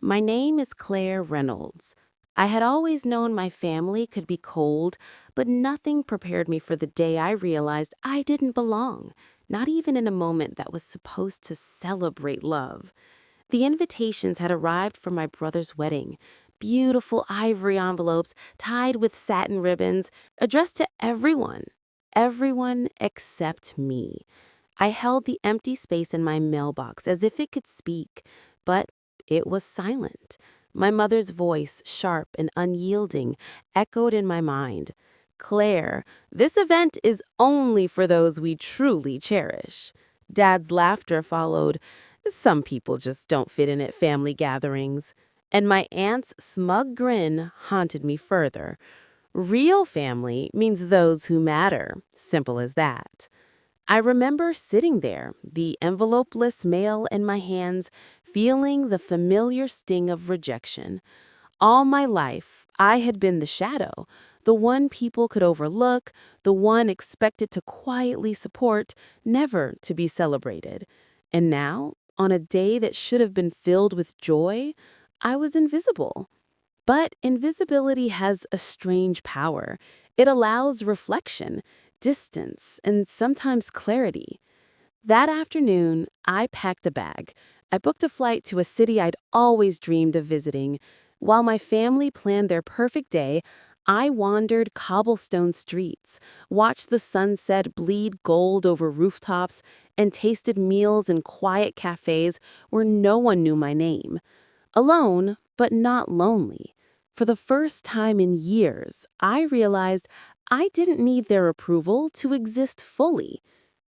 My name is Claire Reynolds. I had always known my family could be cold, but nothing prepared me for the day I realized I didn't belong, not even in a moment that was supposed to celebrate love. The invitations had arrived for my brother's wedding. Beautiful ivory envelopes tied with satin ribbons, addressed to everyone. Everyone except me. I held the empty space in my mailbox as if it could speak, but it was silent. My mother's voice, sharp and unyielding, echoed in my mind. Claire, this event is only for those we truly cherish. Dad's laughter followed. Some people just don't fit in at family gatherings. And my aunt's smug grin haunted me further. Real family means those who matter. Simple as that. I remember sitting there, the envelopeless mail in my hands, feeling the familiar sting of rejection. All my life, I had been the shadow, the one people could overlook, the one expected to quietly support, never to be celebrated. And now, on a day that should have been filled with joy, I was invisible. But invisibility has a strange power. It allows reflection, distance, and sometimes clarity. That afternoon, I packed a bag. I booked a flight to a city I'd always dreamed of visiting. While my family planned their perfect day, I wandered cobblestone streets, watched the sunset bleed gold over rooftops, and tasted meals in quiet cafes where no one knew my name. Alone, but not lonely. For the first time in years, I realized I didn't need their approval to exist fully.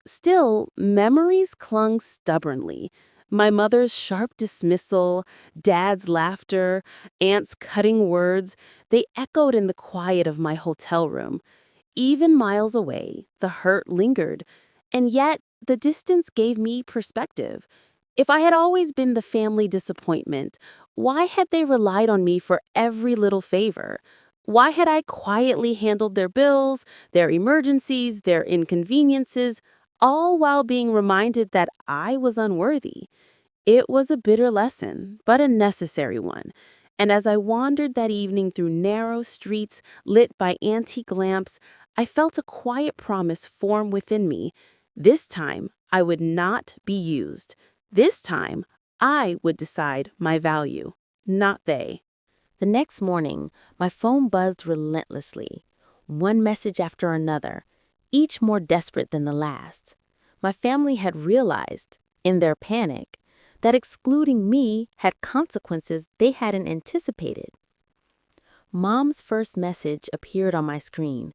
Still, memories clung stubbornly. My mother's sharp dismissal, dad's laughter, aunt's cutting words, they echoed in the quiet of my hotel room. Even miles away, the hurt lingered. And yet, the distance gave me perspective. If I had always been the family disappointment, why had they relied on me for every little favor? Why had I quietly handled their bills, their emergencies, their inconveniences, all while being reminded that I was unworthy? It was a bitter lesson, but a necessary one. And as I wandered that evening through narrow streets lit by antique lamps, I felt a quiet promise form within me. This time, I would not be used. This time, I would decide my value, not they. The next morning, my phone buzzed relentlessly, one message after another, each more desperate than the last. My family had realized, in their panic, that excluding me had consequences they hadn't anticipated. Mom's first message appeared on my screen.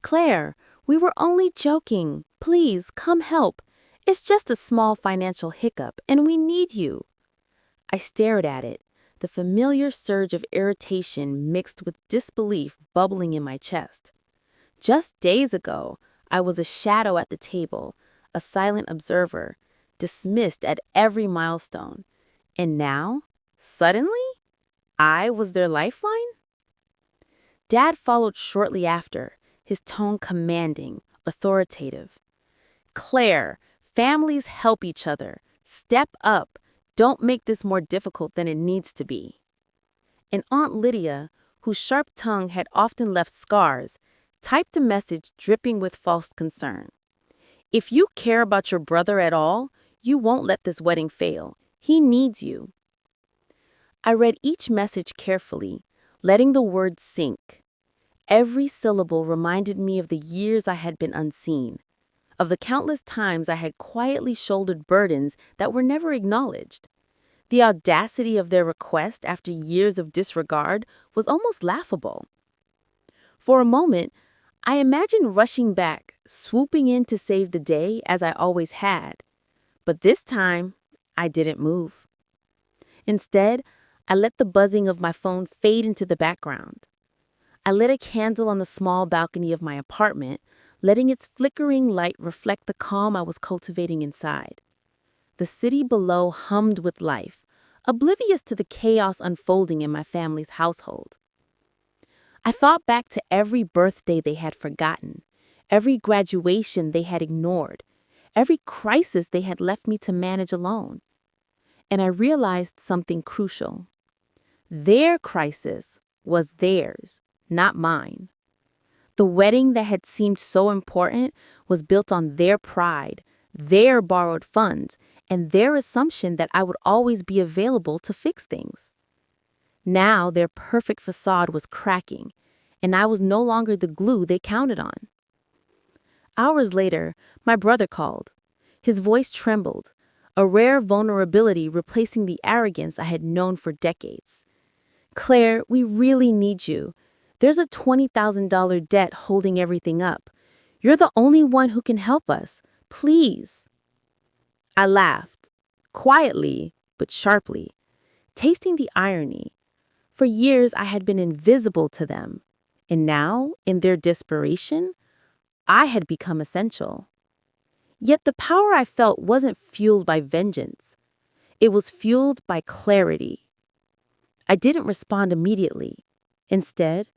Claire, we were only joking. Please, come help. It's just a small financial hiccup, and we need you. I stared at it, the familiar surge of irritation mixed with disbelief bubbling in my chest. Just days ago, I was a shadow at the table, a silent observer, dismissed at every milestone. And now, suddenly, I was their lifeline? Dad followed shortly after, his tone commanding, authoritative. Claire, families help each other. Step up. Don't make this more difficult than it needs to be. And Aunt Lydia, whose sharp tongue had often left scars, typed a message dripping with false concern. If you care about your brother at all, you won't let this wedding fail. He needs you. I read each message carefully, letting the words sink. Every syllable reminded me of the years I had been unseen, of the countless times I had quietly shouldered burdens that were never acknowledged. The audacity of their request after years of disregard was almost laughable. For a moment, I imagined rushing back, swooping in to save the day as I always had. But this time, I didn't move. Instead, I let the buzzing of my phone fade into the background. I lit a candle on the small balcony of my apartment, letting its flickering light reflect the calm I was cultivating inside. The city below hummed with life, oblivious to the chaos unfolding in my family's household. I thought back to every birthday they had forgotten, every graduation they had ignored, every crisis they had left me to manage alone. And I realized something crucial. Their crisis was theirs, not mine. The wedding that had seemed so important was built on their pride, their borrowed funds, and their assumption that I would always be available to fix things. Now their perfect facade was cracking, and I was no longer the glue they counted on. Hours later, my brother called. His voice trembled, a rare vulnerability replacing the arrogance I had known for decades. "Claire, we really need you. There's a $20,000 debt holding everything up. You're the only one who can help us. Please." I laughed, quietly but sharply, tasting the irony. For years, I had been invisible to them, and now, in their desperation, I had become essential. Yet the power I felt wasn't fueled by vengeance. It was fueled by clarity. I didn't respond immediately. Instead,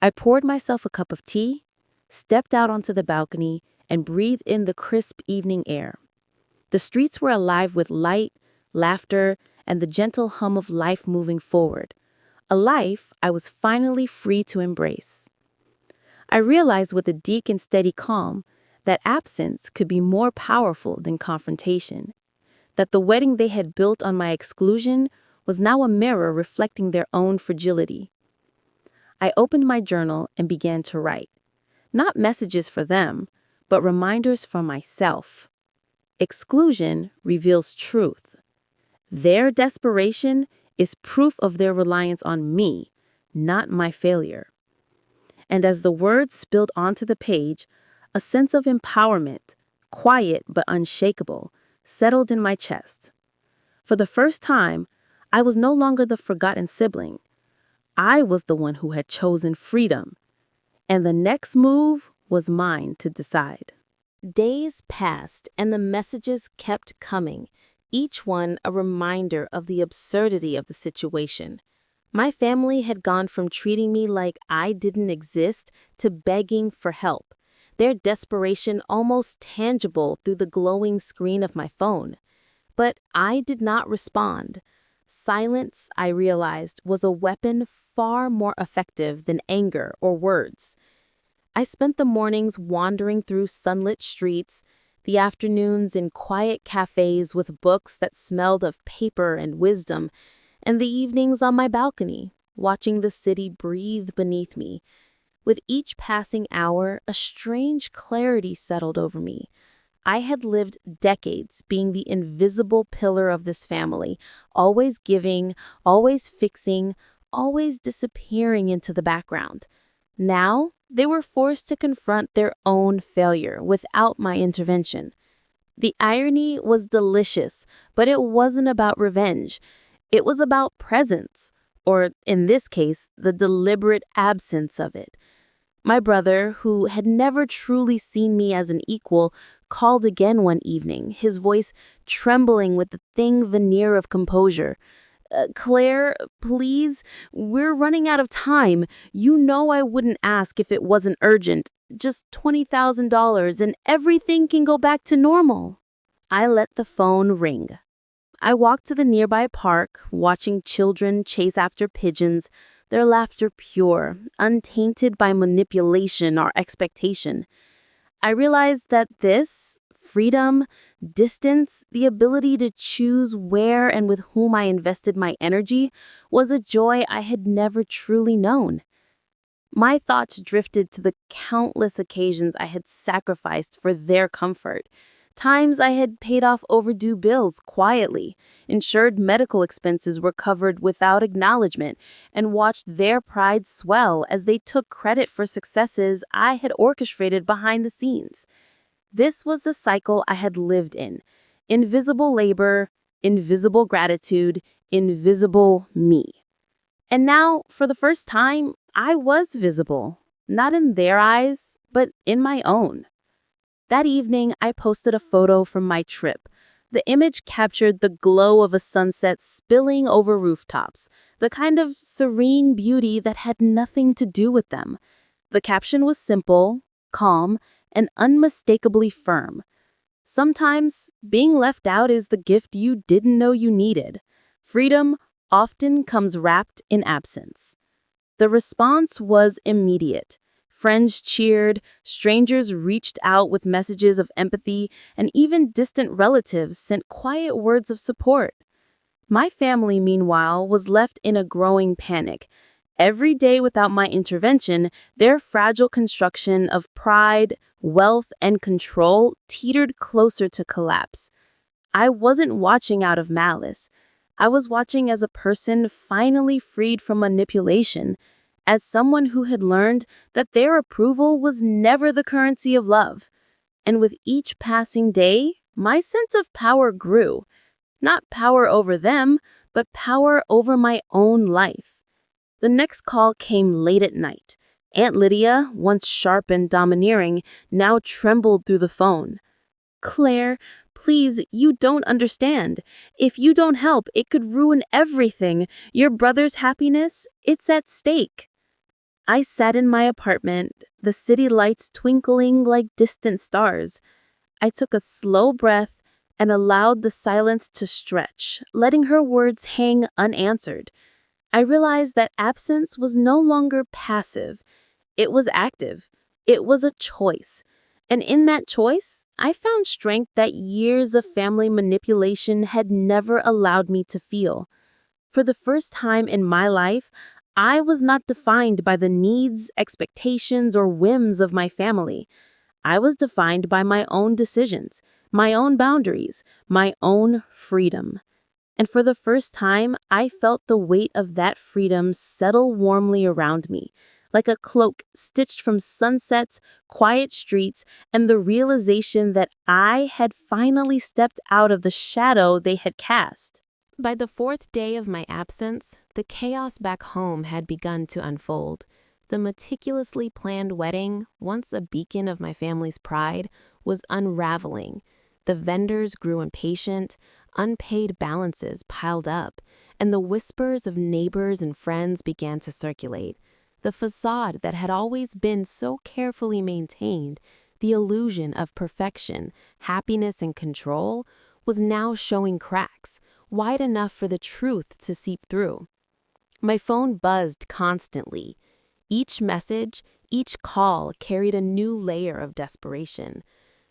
I poured myself a cup of tea, stepped out onto the balcony, and breathed in the crisp evening air. The streets were alive with light, laughter, and the gentle hum of life moving forward, a life I was finally free to embrace. I realized with a deep and steady calm that absence could be more powerful than confrontation, that the wedding they had built on my exclusion was now a mirror reflecting their own fragility. I opened my journal and began to write, not messages for them, but reminders for myself. Exclusion reveals truth. Their desperation is proof of their reliance on me, not my failure. And as the words spilled onto the page, a sense of empowerment, quiet but unshakable, settled in my chest. For the first time, I was no longer the forgotten sibling. I was the one who had chosen freedom, and the next move was mine to decide. Days passed, and the messages kept coming, each one a reminder of the absurdity of the situation. My family had gone from treating me like I didn't exist to begging for help, their desperation almost tangible through the glowing screen of my phone. But I did not respond. Silence, I realized, was a weapon far more effective than anger or words. I spent the mornings wandering through sunlit streets, the afternoons in quiet cafes with books that smelled of paper and wisdom, and the evenings on my balcony, watching the city breathe beneath me. With each passing hour, a strange clarity settled over me. I had lived decades being the invisible pillar of this family, always giving, always fixing, always disappearing into the background. Now, they were forced to confront their own failure without my intervention. The irony was delicious, but it wasn't about revenge. It was about presence, or in this case, the deliberate absence of it. My brother, who had never truly seen me as an equal, called again one evening, his voice trembling with the thin veneer of composure. "Claire, please, we're running out of time. You know I wouldn't ask if it wasn't urgent. Just $20,000 and everything can go back to normal." I let the phone ring. I walked to the nearby park, watching children chase after pigeons, their laughter pure, untainted by manipulation or expectation. I realized that this, freedom, distance, the ability to choose where and with whom I invested my energy, was a joy I had never truly known. My thoughts drifted to the countless occasions I had sacrificed for their comfort. Times I had paid off overdue bills quietly, ensured medical expenses were covered without acknowledgement, and watched their pride swell as they took credit for successes I had orchestrated behind the scenes. This was the cycle I had lived in. Invisible labor, invisible gratitude, invisible me. And now, for the first time, I was visible, not in their eyes, but in my own. That evening, I posted a photo from my trip. The image captured the glow of a sunset spilling over rooftops, the kind of serene beauty that had nothing to do with them. The caption was simple, calm, and unmistakably firm. Sometimes, being left out is the gift you didn't know you needed. Freedom often comes wrapped in absence. The response was immediate. Friends cheered, strangers reached out with messages of empathy, and even distant relatives sent quiet words of support. My family, meanwhile, was left in a growing panic. Every day without my intervention, their fragile construction of pride, wealth, and control teetered closer to collapse. I wasn't watching out of malice. I was watching as a person finally freed from manipulation, as someone who had learned that their approval was never the currency of love. And with each passing day, my sense of power grew. Not power over them, but power over my own life. The next call came late at night. Aunt Lydia, once sharp and domineering, now trembled through the phone. "Claire, please, you don't understand. If you don't help, it could ruin everything. Your brother's happiness, it's at stake." I sat in my apartment, the city lights twinkling like distant stars. I took a slow breath and allowed the silence to stretch, letting her words hang unanswered. I realized that absence was no longer passive. It was active. It was a choice. And in that choice, I found strength that years of family manipulation had never allowed me to feel. For the first time in my life, I was not defined by the needs, expectations, or whims of my family. I was defined by my own decisions, my own boundaries, my own freedom. And for the first time, I felt the weight of that freedom settle warmly around me, like a cloak stitched from sunsets, quiet streets, and the realization that I had finally stepped out of the shadow they had cast. By the fourth day of my absence, the chaos back home had begun to unfold. The meticulously planned wedding, once a beacon of my family's pride, was unraveling. The vendors grew impatient, unpaid balances piled up, and the whispers of neighbors and friends began to circulate. The facade that had always been so carefully maintained, the illusion of perfection, happiness, and control, was now showing cracks, wide enough for the truth to seep through. My phone buzzed constantly. Each message, each call carried a new layer of desperation.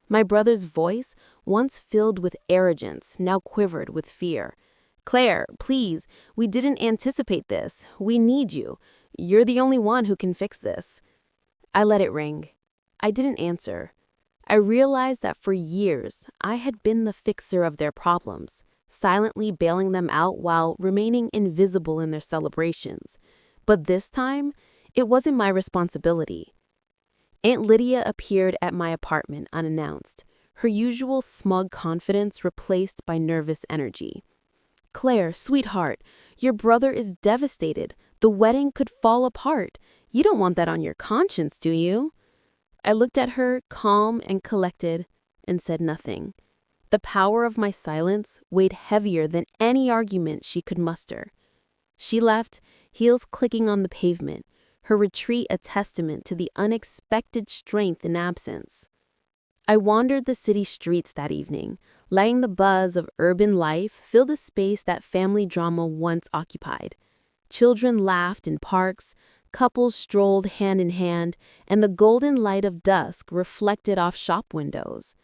My brother's voice, once filled with arrogance, now quivered with fear. "Claire, please, we didn't anticipate this. We need you. You're the only one who can fix this." I let it ring. I didn't answer. I realized that for years, I had been the fixer of their problems, silently bailing them out while remaining invisible in their celebrations. But this time, it wasn't my responsibility. Aunt Lydia appeared at my apartment unannounced, her usual smug confidence replaced by nervous energy. "Claire, sweetheart, your brother is devastated. The wedding could fall apart. You don't want that on your conscience, do you?" I looked at her, calm and collected, and said nothing. The power of my silence weighed heavier than any argument she could muster. She left, heels clicking on the pavement, her retreat a testament to the unexpected strength in absence. I wandered the city streets that evening, letting the buzz of urban life fill the space that family drama once occupied. Children laughed in parks, couples strolled hand in hand, and the golden light of dusk reflected off shop windows.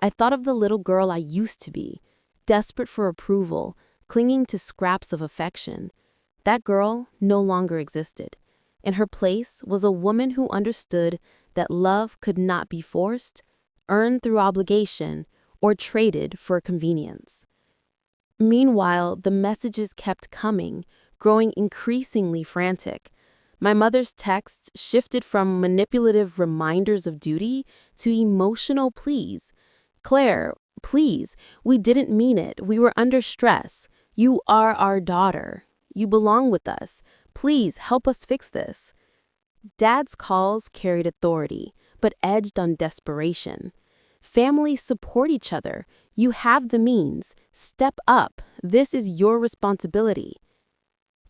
I thought of the little girl I used to be, desperate for approval, clinging to scraps of affection. That girl no longer existed. In her place was a woman who understood that love could not be forced, earned through obligation, or traded for convenience. Meanwhile, the messages kept coming, growing increasingly frantic. My mother's texts shifted from manipulative reminders of duty to emotional pleas. "Claire, please, we didn't mean it. We were under stress. You are our daughter. You belong with us. Please help us fix this." Dad's calls carried authority, but edged on desperation. "Families support each other. You have the means. Step up. This is your responsibility."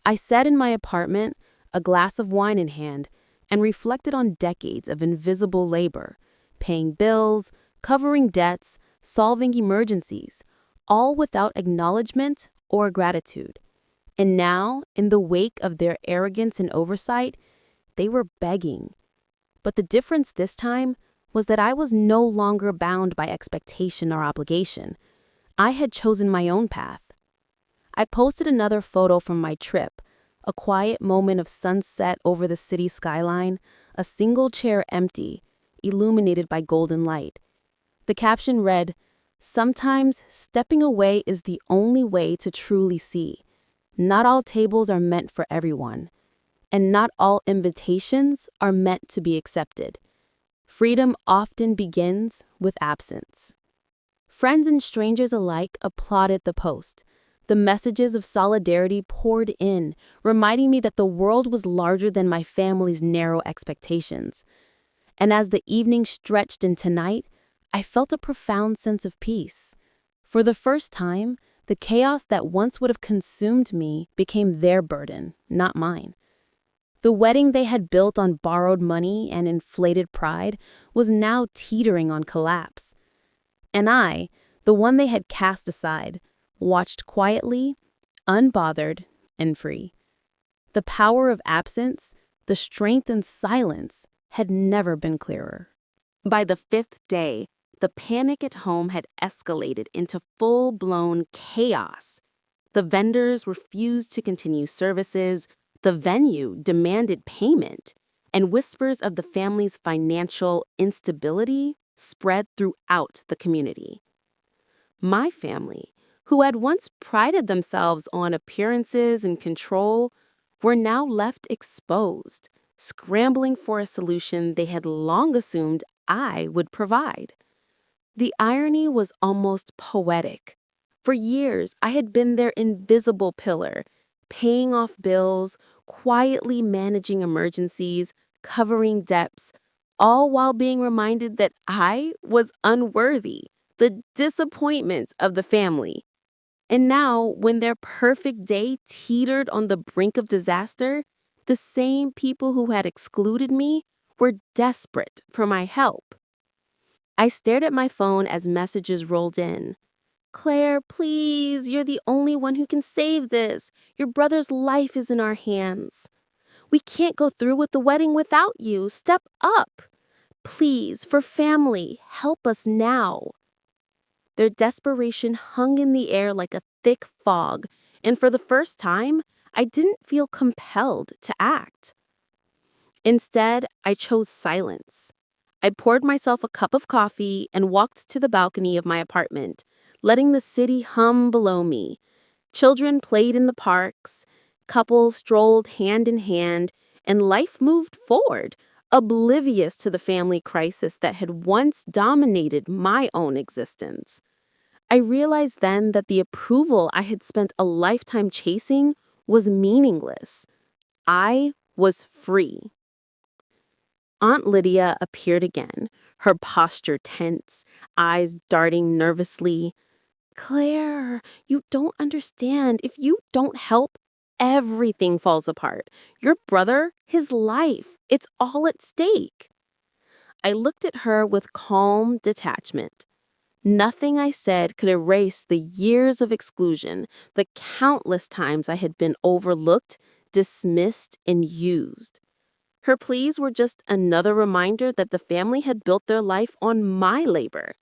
I sat in my apartment, a glass of wine in hand, and reflected on decades of invisible labor, paying bills, covering debts, solving emergencies, all without acknowledgement or gratitude. And now, in the wake of their arrogance and oversight, they were begging. But the difference this time was that I was no longer bound by expectation or obligation. I had chosen my own path. I posted another photo from my trip, a quiet moment of sunset over the city skyline, a single chair empty, illuminated by golden light. The caption read, "Sometimes stepping away is the only way to truly see. Not all tables are meant for everyone, and not all invitations are meant to be accepted. Freedom often begins with absence." Friends and strangers alike applauded the post. The messages of solidarity poured in, reminding me that the world was larger than my family's narrow expectations. And as the evening stretched into night, I felt a profound sense of peace. For the first time, the chaos that once would have consumed me became their burden, not mine. The wedding they had built on borrowed money and inflated pride was now teetering on collapse. And I, the one they had cast aside, watched quietly, unbothered, and free. The power of absence, the strength in silence, had never been clearer. By the fifth day, the panic at home had escalated into full-blown chaos. The vendors refused to continue services, the venue demanded payment, and whispers of the family's financial instability spread throughout the community. My family, who had once prided themselves on appearances and control, were now left exposed, scrambling for a solution they had long assumed I would provide. The irony was almost poetic. For years, I had been their invisible pillar, paying off bills, quietly managing emergencies, covering debts, all while being reminded that I was unworthy, the disappointment of the family. And now, when their perfect day teetered on the brink of disaster, the same people who had excluded me were desperate for my help. I stared at my phone as messages rolled in. "Claire, please, you're the only one who can save this. Your brother's life is in our hands. We can't go through with the wedding without you. Step up. Please, for family, help us now." Their desperation hung in the air like a thick fog, and for the first time, I didn't feel compelled to act. Instead, I chose silence. I poured myself a cup of coffee and walked to the balcony of my apartment, letting the city hum below me. Children played in the parks, couples strolled hand in hand, and life moved forward, oblivious to the family crisis that had once dominated my own existence. I realized then that the approval I had spent a lifetime chasing was meaningless. I was free. Aunt Lydia appeared again, her posture tense, eyes darting nervously. "Claire, you don't understand. If you don't help, everything falls apart. Your brother, his life, it's all at stake." I looked at her with calm detachment. Nothing I said could erase the years of exclusion, the countless times I had been overlooked, dismissed, and used. Her pleas were just another reminder that the family had built their life on my labor,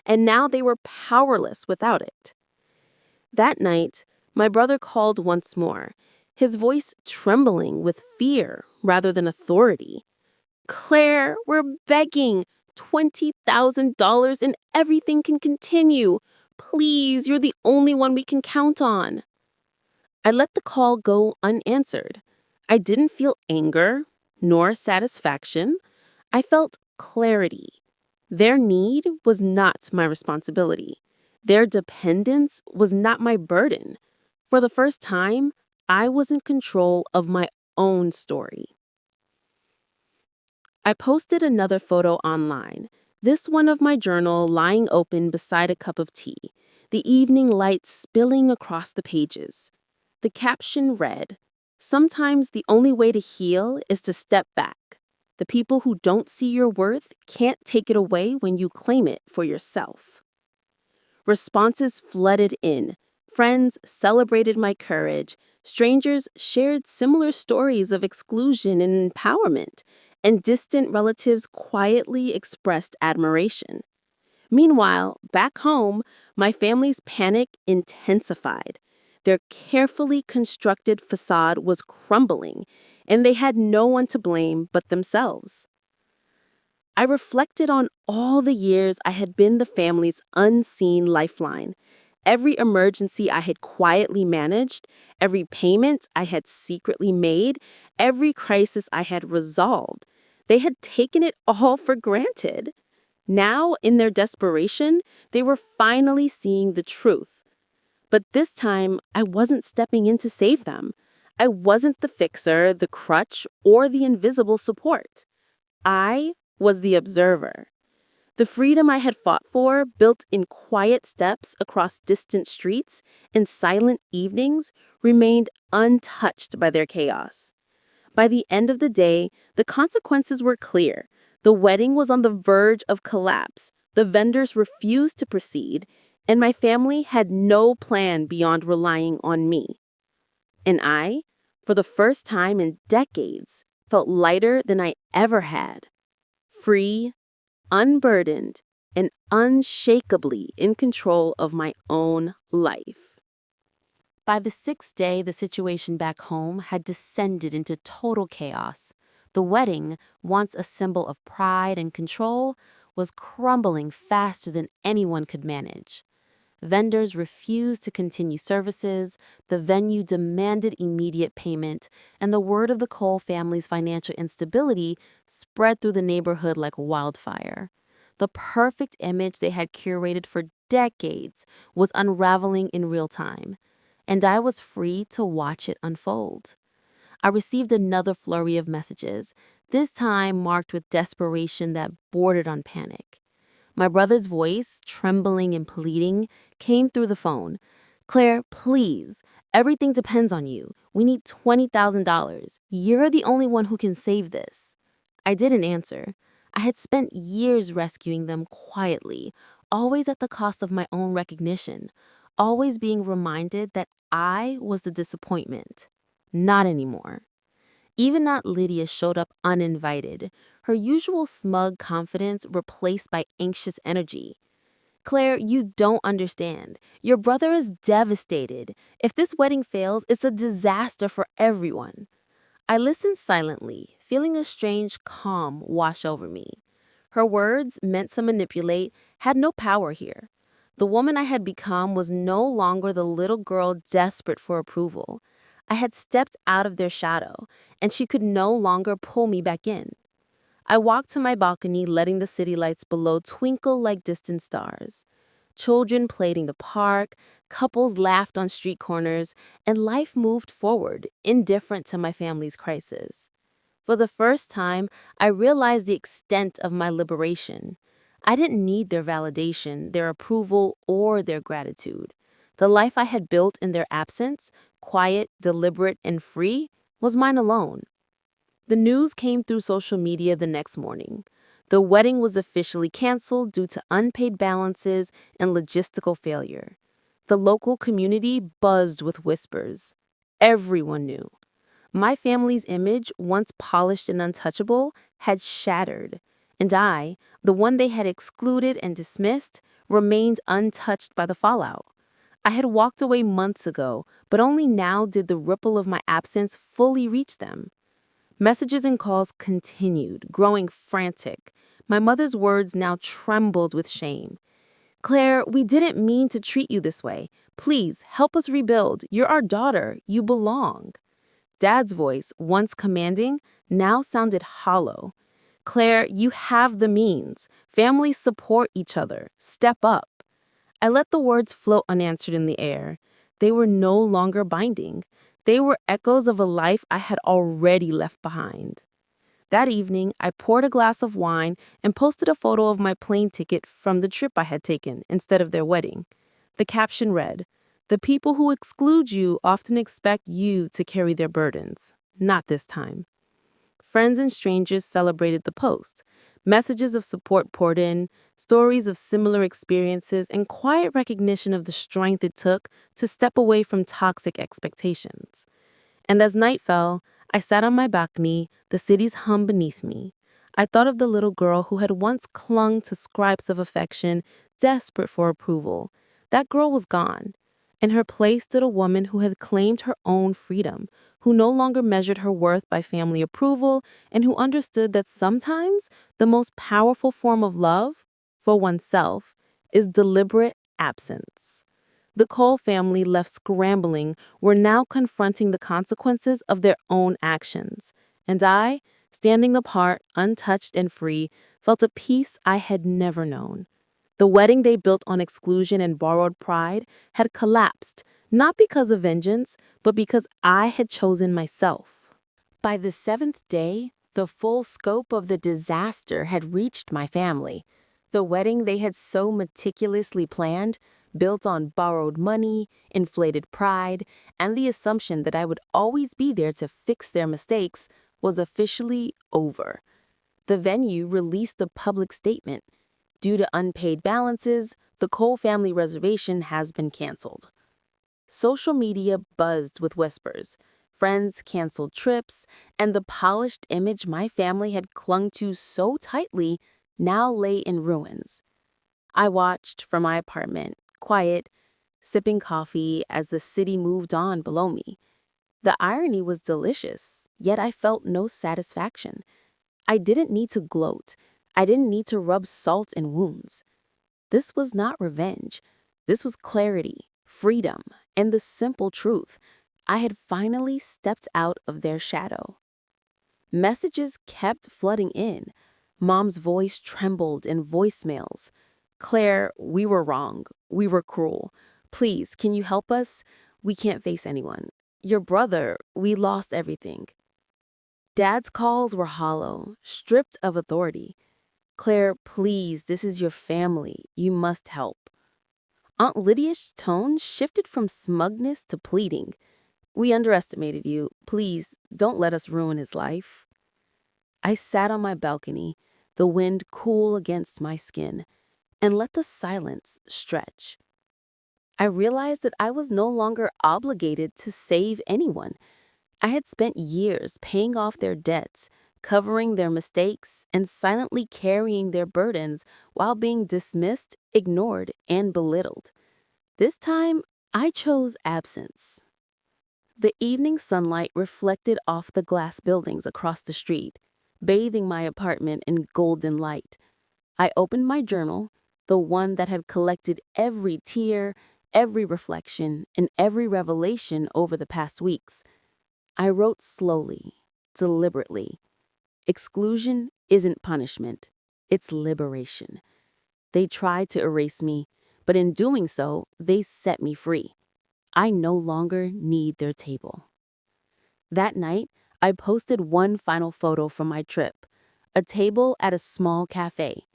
and now they were powerless without it. That night, my brother called once more, his voice trembling with fear rather than authority. "Claire, we're begging. $20,000 and everything can continue. Please, you're the only one we can count on." I let the call go unanswered. I didn't feel anger nor satisfaction. I felt clarity. Their need was not my responsibility. Their dependence was not my burden. For the first time, I was in control of my own story. I posted another photo online, this one of my journal lying open beside a cup of tea, the evening light spilling across the pages. The caption read, "Sometimes the only way to heal is to step back. The people who don't see your worth can't take it away when you claim it for yourself." Responses flooded in, Friends celebrated my courage. Strangers shared similar stories of exclusion and empowerment, and distant relatives quietly expressed admiration. Meanwhile, back home, my family's panic intensified. Their carefully constructed facade was crumbling, and they had no one to blame but themselves. I reflected on all the years I had been the family's unseen lifeline. Every emergency I had quietly managed, every payment I had secretly made, every crisis I had resolved. They had taken it all for granted. Now, in their desperation, they were finally seeing the truth. But this time, I wasn't stepping in to save them. I wasn't the fixer, the crutch, or the invisible support. I was the observer. The freedom I had fought for, built in quiet steps across distant streets and silent evenings, remained untouched by their chaos. By the end of the day, the consequences were clear. The wedding was on the verge of collapse, the vendors refused to proceed, and my family had no plan beyond relying on me. And I, for the first time in decades, felt lighter than I ever had. Free, unburdened, and unshakably in control of my own life. By the sixth day, the situation back home had descended into total chaos. The wedding, once a symbol of pride and control, was crumbling faster than anyone could manage. Vendors refused to continue services, the venue demanded immediate payment, and the word of the Cole family's financial instability spread through the neighborhood like wildfire. The perfect image they had curated for decades was unraveling in real time, and I was free to watch it unfold. I received another flurry of messages, this time marked with desperation that bordered on panic. My brother's voice, trembling and pleading, came through the phone. "Claire, please. Everything depends on you. We need $20,000. You're the only one who can save this." I didn't answer. I had spent years rescuing them quietly, always at the cost of my own recognition, always being reminded that I was the disappointment. Not anymore. Even Aunt Lydia showed up uninvited, her usual smug confidence replaced by anxious energy. "Claire, you don't understand. Your brother is devastated. If this wedding fails, it's a disaster for everyone." I listened silently, feeling a strange calm wash over me. Her words, meant to manipulate, had no power here. The woman I had become was no longer the little girl desperate for approval. I had stepped out of their shadow, and she could no longer pull me back in. I walked to my balcony, letting the city lights below twinkle like distant stars. Children played in the park, couples laughed on street corners, and life moved forward, indifferent to my family's crisis. For the first time, I realized the extent of my liberation. I didn't need their validation, their approval, or their gratitude. The life I had built in their absence, quiet, deliberate, and free, was mine alone. The news came through social media the next morning. The wedding was officially canceled due to unpaid balances and logistical failure. The local community buzzed with whispers. Everyone knew. My family's image, once polished and untouchable, had shattered. And I, the one they had excluded and dismissed, remained untouched by the fallout. I had walked away months ago, but only now did the ripple of my absence fully reach them. Messages and calls continued, growing frantic. My mother's words now trembled with shame. "Claire, we didn't mean to treat you this way. Please, help us rebuild. You're our daughter. You belong." Dad's voice, once commanding, now sounded hollow. "Claire, you have the means. Families support each other. Step up." I let the words float unanswered in the air. They were no longer binding. They were echoes of a life I had already left behind. That evening, I poured a glass of wine and posted a photo of my plane ticket from the trip I had taken instead of their wedding. The caption read, "The people who exclude you often expect you to carry their burdens. Not this time." Friends and strangers celebrated the post. Messages of support poured in, stories of similar experiences, and quiet recognition of the strength it took to step away from toxic expectations. And as night fell, I sat on my balcony, the city's hum beneath me. I thought of the little girl who had once clung to scraps of affection, desperate for approval. That girl was gone. In her place stood a woman who had claimed her own freedom, who no longer measured her worth by family approval, and who understood that sometimes the most powerful form of love, for oneself, is deliberate absence. The Cole family, left scrambling, were now confronting the consequences of their own actions. And I, standing apart, untouched and free, felt a peace I had never known. The wedding they built on exclusion and borrowed pride had collapsed, not because of vengeance, but because I had chosen myself. By the seventh day, the full scope of the disaster had reached my family. The wedding they had so meticulously planned, built on borrowed money, inflated pride, and the assumption that I would always be there to fix their mistakes, was officially over. The venue released a public statement. Due to unpaid balances, the Cole family reservation has been canceled. Social media buzzed with whispers. Friends canceled trips, and the polished image my family had clung to so tightly now lay in ruins. I watched from my apartment, quiet, sipping coffee as the city moved on below me. The irony was delicious, yet I felt no satisfaction. I didn't need to gloat. I didn't need to rub salt in wounds. This was not revenge. This was clarity, freedom, and the simple truth. I had finally stepped out of their shadow. Messages kept flooding in. Mom's voice trembled in voicemails. "Claire, we were wrong. We were cruel. Please, can you help us? We can't face anyone. Your brother, we lost everything." Dad's calls were hollow, stripped of authority. "Claire, please, this is your family. You must help." Aunt Lydia's tone shifted from smugness to pleading. "We underestimated you. Please, don't let us ruin his life." I sat on my balcony, the wind cool against my skin, and let the silence stretch. I realized that I was no longer obligated to save anyone. I had spent years paying off their debts, covering their mistakes, and silently carrying their burdens while being dismissed, ignored, and belittled. This time, I chose absence. The evening sunlight reflected off the glass buildings across the street, bathing my apartment in golden light. I opened my journal, the one that had collected every tear, every reflection, and every revelation over the past weeks. I wrote slowly, deliberately. Exclusion isn't punishment, it's liberation. They tried to erase me, but in doing so, they set me free. I no longer need their table. That night, I posted one final photo from my trip, a table at a small cafe,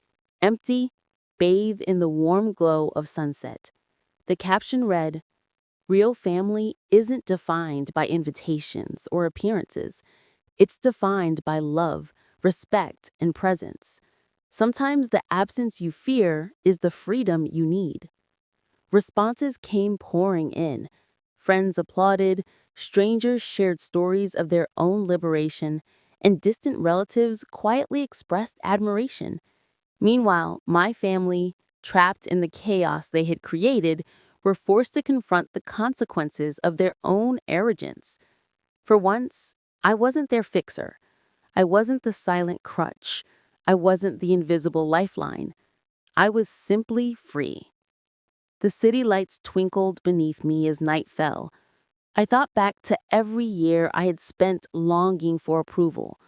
empty, bathed in the warm glow of sunset. The caption read, "Real family isn't defined by invitations or appearances. It's defined by love, respect, and presence. Sometimes the absence you fear is the freedom you need." Responses came pouring in. Friends applauded, strangers shared stories of their own liberation, and distant relatives quietly expressed admiration. Meanwhile, my family, trapped in the chaos they had created, were forced to confront the consequences of their own arrogance. For once, I wasn't their fixer. I wasn't the silent crutch. I wasn't the invisible lifeline. I was simply free. The city lights twinkled beneath me as night fell. I thought back to every year I had spent longing for approval,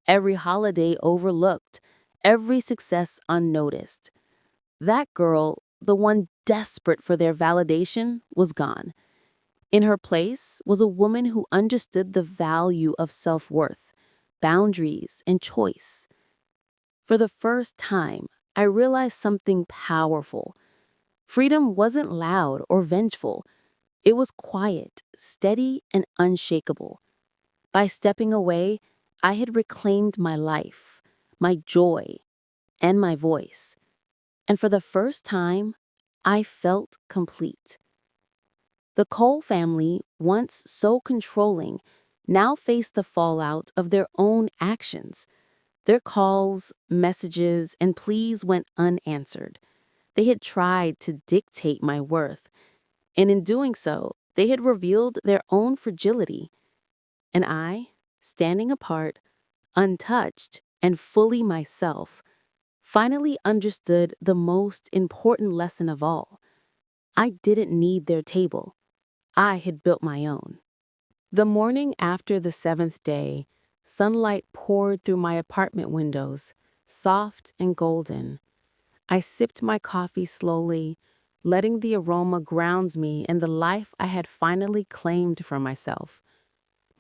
every holiday overlooked, every success unnoticed. That girl, the one desperate for their validation, was gone. In her place was a woman who understood the value of self-worth, boundaries, and choice. For the first time, I realized something powerful. Freedom wasn't loud or vengeful. It was quiet, steady, and unshakable. By stepping away, I had reclaimed my life, my joy, and my voice. And for the first time, I felt complete. The Cole family, once so controlling, now faced the fallout of their own actions. Their calls, messages, and pleas went unanswered. They had tried to dictate my worth, and in doing so, they had revealed their own fragility. And I, standing apart, untouched, and fully myself, finally understood the most important lesson of all. I didn't need their table. I had built my own. The morning after the seventh day, sunlight poured through my apartment windows, soft and golden. I sipped my coffee slowly, letting the aroma ground me in the life I had finally claimed for myself.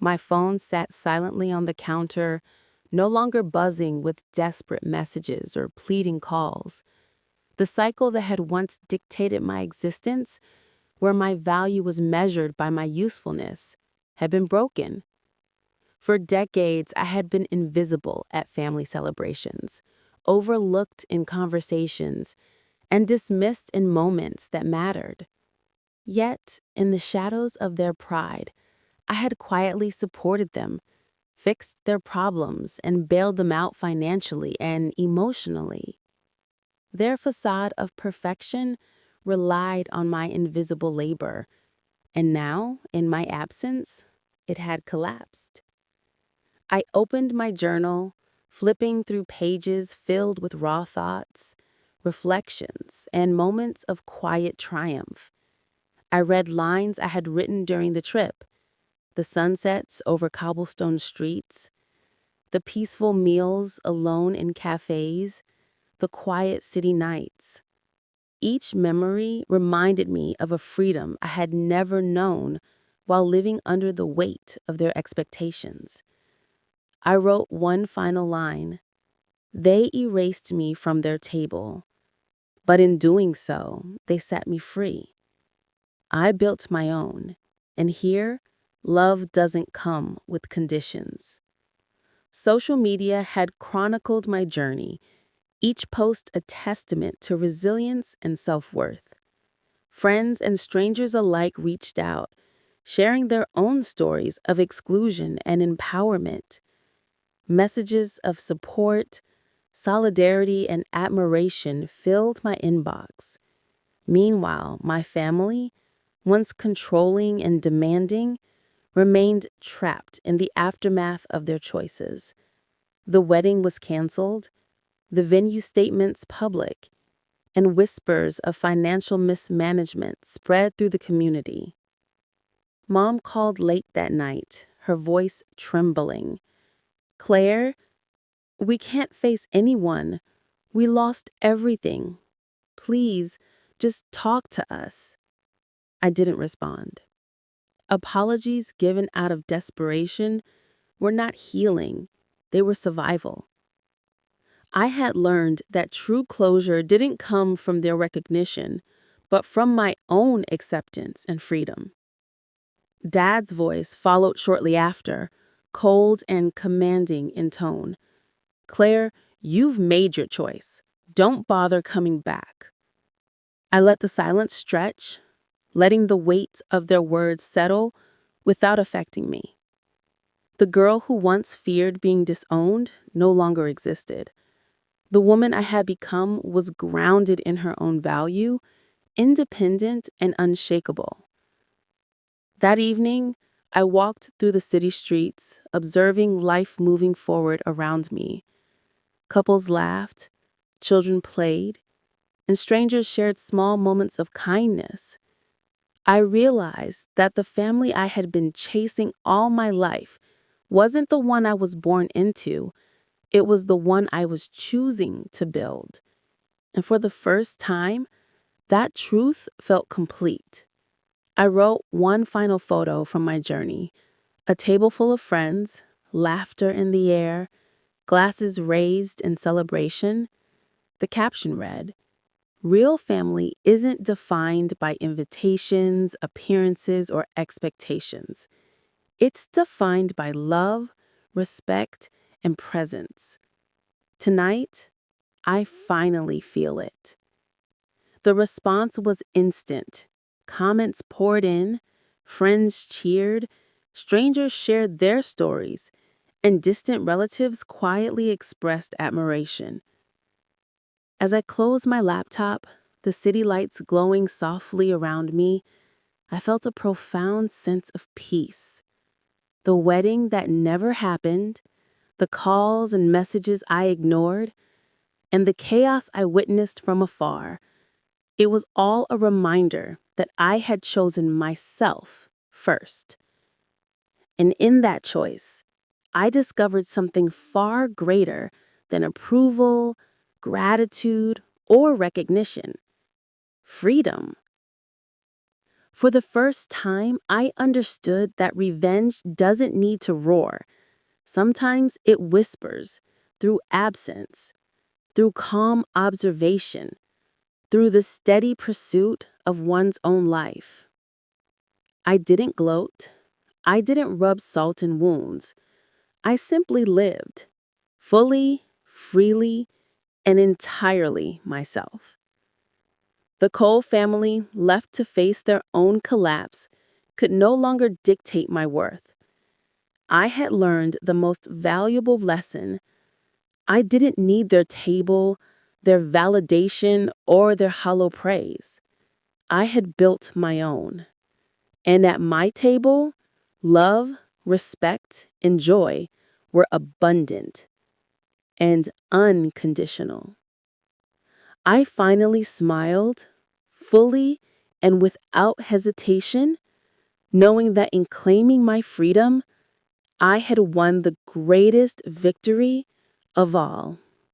My phone sat silently on the counter, no longer buzzing with desperate messages or pleading calls. The cycle that had once dictated my existence, where my value was measured by my usefulness, had been broken. For decades, I had been invisible at family celebrations, overlooked in conversations, and dismissed in moments that mattered. Yet, in the shadows of their pride, I had quietly supported them, fixed their problems, and bailed them out financially and emotionally. Their facade of perfection relied on my invisible labor, and now, in my absence, it had collapsed. I opened my journal, flipping through pages filled with raw thoughts, reflections, and moments of quiet triumph. I read lines I had written during the trip, the sunsets over cobblestone streets, the peaceful meals alone in cafes, the quiet city nights. Each memory reminded me of a freedom I had never known while living under the weight of their expectations. I wrote one final line. They erased me from their table, but in doing so, they set me free. I built my own, and here, love doesn't come with conditions. Social media had chronicled my journey, each post a testament to resilience and self-worth. Friends and strangers alike reached out, sharing their own stories of exclusion and empowerment. Messages of support, solidarity, and admiration filled my inbox. Meanwhile, my family, once controlling and demanding, remained trapped in the aftermath of their choices. The wedding was canceled, the venue statements public, and whispers of financial mismanagement spread through the community. Mom called late that night, her voice trembling. "Claire, we can't face anyone. We lost everything. Please, just talk to us." I didn't respond. Apologies given out of desperation were not healing, they were survival. I had learned that true closure didn't come from their recognition, but from my own acceptance and freedom. Dad's voice followed shortly after, cold and commanding in tone. "Claire, you've made your choice. Don't bother coming back." I let the silence stretch, letting the weight of their words settle without affecting me. The girl who once feared being disowned no longer existed. The woman I had become was grounded in her own value, independent and unshakable. That evening, I walked through the city streets, observing life moving forward around me. Couples laughed, children played, and strangers shared small moments of kindness. I realized that the family I had been chasing all my life wasn't the one I was born into, it was the one I was choosing to build. And for the first time, that truth felt complete. I wrote one final photo from my journey, a table full of friends, laughter in the air, glasses raised in celebration. The caption read, "Real family isn't defined by invitations, appearances, or expectations. It's defined by love, respect, and presence." Tonight, I finally feel it. The response was instant. Comments poured in, friends cheered, strangers shared their stories, and distant relatives quietly expressed admiration. As I closed my laptop, the city lights glowing softly around me, I felt a profound sense of peace. The wedding that never happened, the calls and messages I ignored, and the chaos I witnessed from afar, it was all a reminder that I had chosen myself first. And in that choice, I discovered something far greater than approval, gratitude, or recognition: freedom. For the first time, I understood that revenge doesn't need to roar. Sometimes it whispers through absence, through calm observation, through the steady pursuit of one's own life. I didn't gloat. I didn't rub salt in wounds. I simply lived, fully, freely, and entirely myself. The Cole family, left to face their own collapse, could no longer dictate my worth. I had learned the most valuable lesson. I didn't need their table, their validation, or their hollow praise. I had built my own. And at my table, love, respect, and joy were abundant and unconditional. I finally smiled, fully and without hesitation, knowing that in claiming my freedom, I had won the greatest victory of all.